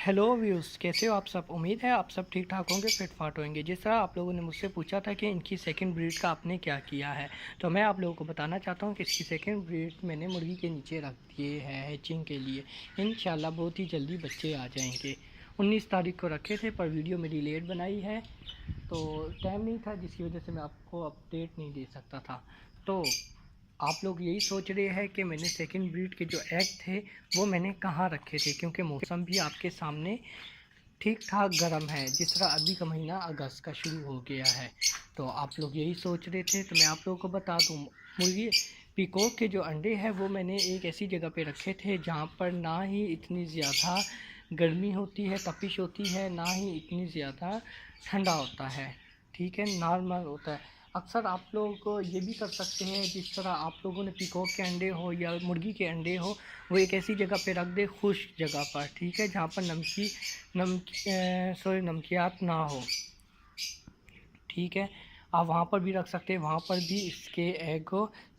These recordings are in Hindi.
हेलो व्यूज़, कैसे हो आप सब। उम्मीद है आप सब ठीक ठाक होंगे, फिट फाट होंगे। जिस तरह आप लोगों ने मुझसे पूछा था कि इनकी सेकंड ब्रीड का आपने क्या किया है, तो मैं आप लोगों को बताना चाहता हूँ कि इसकी सेकंड ब्रीड मैंने मुर्गी के नीचे रख दिए है हैचिंग के लिए। इंशाल्लाह बहुत ही जल्दी बच्चे आ जाएंगे। 19 तारीख को रखे थे पर वीडियो मेरी लेट बनाई है, तो टाइम नहीं था, जिसकी वजह से मैं आपको अपडेट नहीं दे सकता था। तो आप लोग यही सोच रहे हैं कि मैंने सेकंड ब्रीड के जो एग थे वो मैंने कहाँ रखे थे, क्योंकि मौसम भी आपके सामने ठीक ठाक गर्म है। जिस तरह अभी का महीना अगस्त का शुरू हो गया है, तो आप लोग यही सोच रहे थे। तो मैं आप लोगों को बता दूँ, मुर्गी पीकॉक के जो अंडे हैं वो मैंने एक ऐसी जगह पे रखे थे जहाँ पर ना ही इतनी ज़्यादा गर्मी होती है, तपिश होती है, ना ही इतनी ज़्यादा ठंडा होता है। ठीक है, नॉर्मल होता है। अक्सर आप लोग ये भी कर सकते हैं, जिस तरह आप लोगों ने पीकॉक के अंडे हो या मुर्गी के अंडे हो, वो एक ऐसी जगह पे रख दे, खुश्क जगह पर। ठीक है, जहाँ पर नमकियात ना हो। ठीक है, आप वहाँ पर भी रख सकते हैं, वहाँ पर भी इसके एग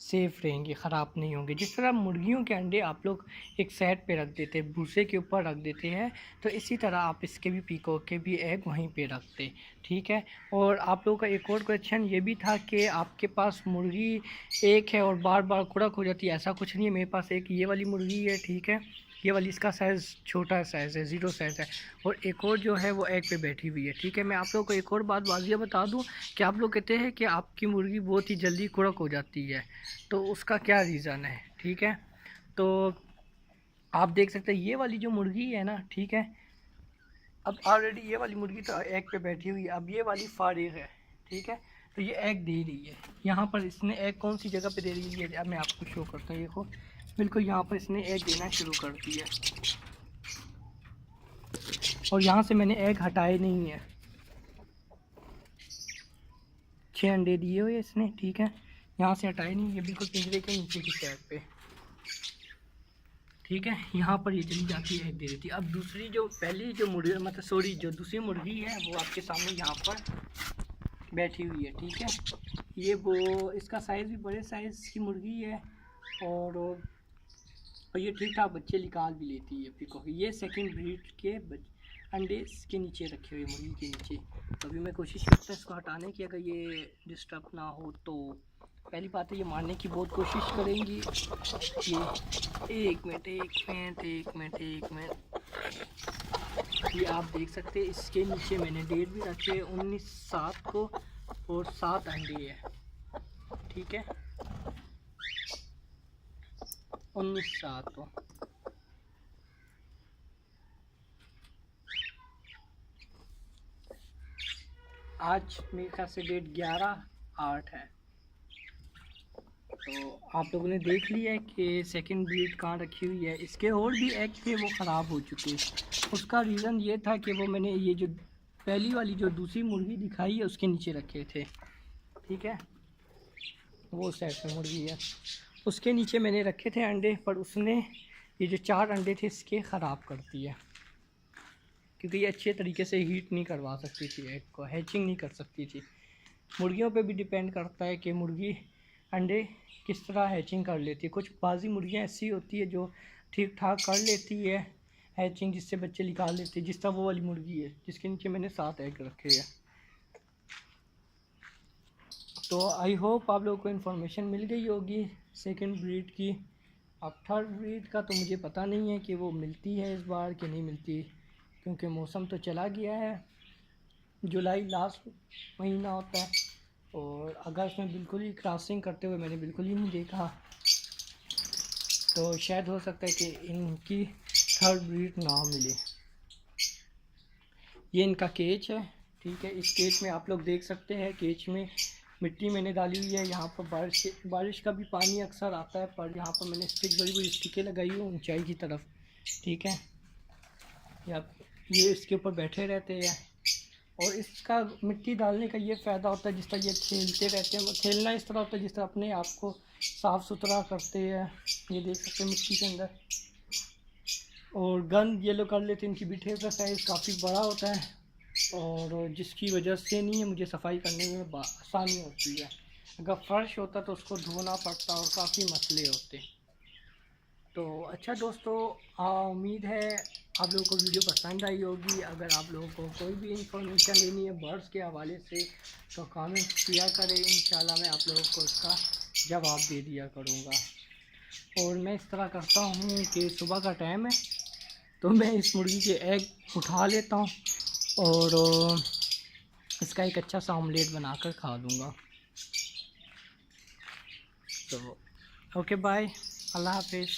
सेफ़ रहेंगे, ख़राब नहीं होंगे। जिस तरह मुर्गियों के अंडे आप लोग एक साइड पे रख देते हैं, भूसे के ऊपर रख देते हैं, तो इसी तरह आप इसके भी पीकॉक के भी एग वहीं पे रखते। ठीक है, और आप लोगों का एक और क्वेश्चन ये भी था कि आपके पास मुर्गी एक है और बार बार खुरक हो जाती है। ऐसा कुछ नहीं है, मेरे पास एक ये वाली मुर्गी है। ठीक है, ये वाली, इसका साइज़ छोटा साइज़ है, ज़ीरो साइज़ है, और एक और जो है वो एग पे बैठी हुई है। ठीक है, मैं आप लोगों को एक और बात वाज़िया बता दूं कि आप लोग कहते हैं कि आपकी मुर्गी बहुत ही जल्दी कुड़क हो जाती है, तो उसका क्या रीज़न है। ठीक है, तो आप देख सकते हैं ये वाली जो मुर्गी है ना, ठीक है, अब ऑलरेडी ये वाली मुर्गी तो एग पे बैठी हुई है, अब ये वाली फारिग है। ठीक है, तो ये एग दे रही है। यहाँ पर इसने एग कौन सी जगह पे दे रही है, अब मैं आपको शो करता हूँ। देखो, बिल्कुल यहाँ पर इसने एग देना शुरू कर दिया, और यहाँ से मैंने एग हटाए नहीं है। 6 अंडे दिए हुए इसने। ठीक है, यहाँ से हटाए नहीं, ये बिल्कुल पिंजरे के नीचे की साइड पे। ठीक है, यहाँ पर ये चली जाती है, एग दे देती है। अब दूसरी जो पहली जो मुर्गी, मतलब सॉरी, जो दूसरी मुर्गी है वो आपके सामने यहाँ पर बैठी हुई है। ठीक है, ये वो, इसका साइज़ भी बड़े साइज़ की मुर्गी है, और ये ठीक ठाक बच्चे निकाल भी लेती है पीकॉक। ये सेकंड ब्रीड के अंडे इसके नीचे रखे हुए, मुर्गी के नीचे। तो अभी मैं कोशिश करता हूँ इसको हटाने की, अगर ये डिस्टर्ब ना हो तो। पहली बात है, ये मारने की बहुत कोशिश करेंगी। ये एक मिनट एक मिनट एक मिनट एक मिनट, ये आप देख सकते हैं इसके नीचे मैंने डेट भी रखे है, 19/7 को, और 7 अंडे है। ठीक है, 19/7 को। आज मेरे ख्याल से डेट 11/8 है। तो आप लोगों ने देख लिया है कि सेकंड ब्रीड कहाँ रखी हुई है। इसके और भी एग थे वो ख़राब हो चुके। उसका रीज़न ये था कि वो मैंने ये जो पहली वाली जो दूसरी मुर्गी दिखाई है उसके नीचे रखे थे। ठीक है, वो साइड पे मुर्गी है, उसके नीचे मैंने रखे थे अंडे, पर उसने ये जो 4 अंडे थे इसके ख़राब कर दिए, क्योंकि ये अच्छे तरीके से हीट नहीं करवा सकती थी, एग को हैचिंग नहीं कर सकती थी। मुर्गियों पे भी डिपेंड करता है कि मुर्गी अंडे किस तरह हैचिंग कर लेती है। कुछ बाज़ी मुर्गियाँ ऐसी होती है जो ठीक ठाक कर लेती है हैचिंग, जिससे बच्चे निकाल लेती है, जिस तरह वो वाली मुर्गी है जिसके नीचे मैंने 7 एग रखे हैं। तो आई होप आप लोगों को इन्फॉर्मेशन मिल गई होगी सेकंड ब्रीड की। अब थर्ड ब्रीड का तो मुझे पता नहीं है कि वो मिलती है इस बार कि नहीं मिलती, क्योंकि मौसम तो चला गया है। जुलाई लास्ट महीना होता है, और अगस्त में बिल्कुल ही क्रॉसिंग करते हुए मैंने बिल्कुल ही नहीं देखा। तो शायद हो सकता है कि इनकी थर्ड ब्रीड ना मिले। ये इनका केज है। ठीक है, इस केज में आप लोग देख सकते हैं, केज में मिट्टी मैंने डाली हुई है। यहाँ पर बारिश का भी पानी अक्सर आता है, पर यहाँ पर मैंने बड़ी बड़ी स्टिकें लगाई हुई ऊंचाई की तरफ। ठीक है, ये इसके ऊपर बैठे रहते हैं, और इसका मिट्टी डालने का ये फ़ायदा होता है, जिस तरह ये खेलते रहते हैं। खेलना इस तरह होता है जिस तरह अपने आप को साफ़ सुथरा करते हैं। ये देख सकते हैं मिट्टी के अंदर, और गंद ये लोग कर लेते हैं। इनकी बिठे का साइज़ काफ़ी बड़ा होता है, और जिसकी वजह से नहीं है मुझे सफाई करने में आसानी होती है। अगर फ़र्श होता तो उसको धोना पड़ता और काफ़ी मसले होते। तो अच्छा दोस्तों, उम्मीद है आप लोगों को वीडियो पसंद आई होगी। अगर आप लोगों को कोई भी इंफॉर्मेशन लेनी है बर्ड्स के हवाले से तो कमेंट किया करें, इंशाल्लाह मैं आप लोगों को उसका जवाब दे दिया करूँगा। और मैं इस तरह करता हूँ कि सुबह का टाइम है तो मैं इस मुर्गी के एग उठा लेता हूँ और इसका एक अच्छा सा ऑमलेट बनाकर खा लूँगा। तो ओके बाय, अल्लाह हाफिज़।